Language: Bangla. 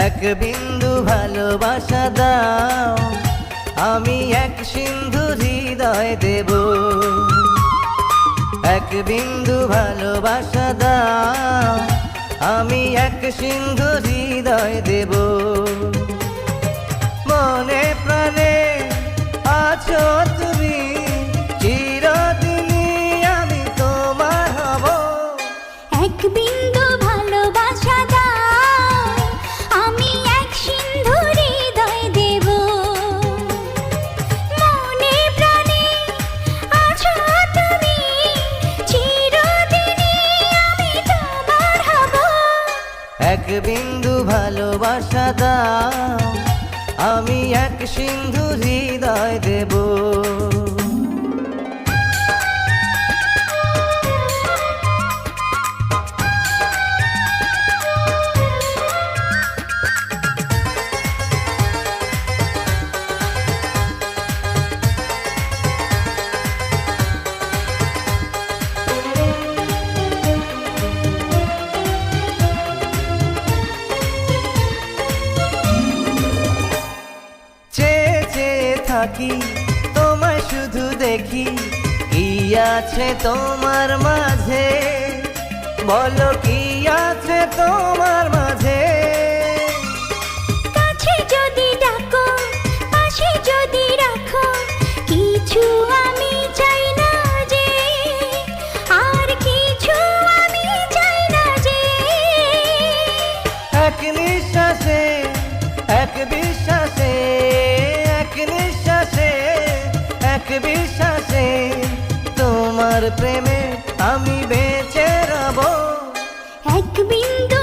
এক বিন্দু ভালোবাসা দাও, আমি এক সিন্ধু হৃদয় দেব। এক বিন্দু ভালোবাসা দাও, আমি এক সিন্ধু হৃদয় দেব। মনে প্রাণে আছো তুমি, চিরদিনই আমি তোমার হব। এক বিন্দু ভালোবাসা দাও, আমি এক সিন্ধু হৃদয় দেব। মনে প্রাণে আছো তুমি, চিরদিনই আমি তোমার হব। এক বিন্দু ভালোবাসা দাও, আমি এক সিন্ধু হৃদয় দেব। থাকি তোমায় শুধু দেখি, কি আছে তোমার মাঝে, বলো কি আছে তোমার মাঝে। কাছে যদি ডাকো, পাশে যদি রাখো, কিছু আমি চাই না যে, আর কিছু আমি চাই না যে। এক নিঃশ্বাসে, এক বিশ্বাসে, এক নিঃশ্বাসে, এক বিশ্বাসে, তোমার প্রেমে আমি বেঁচে রব। এক বিন্দু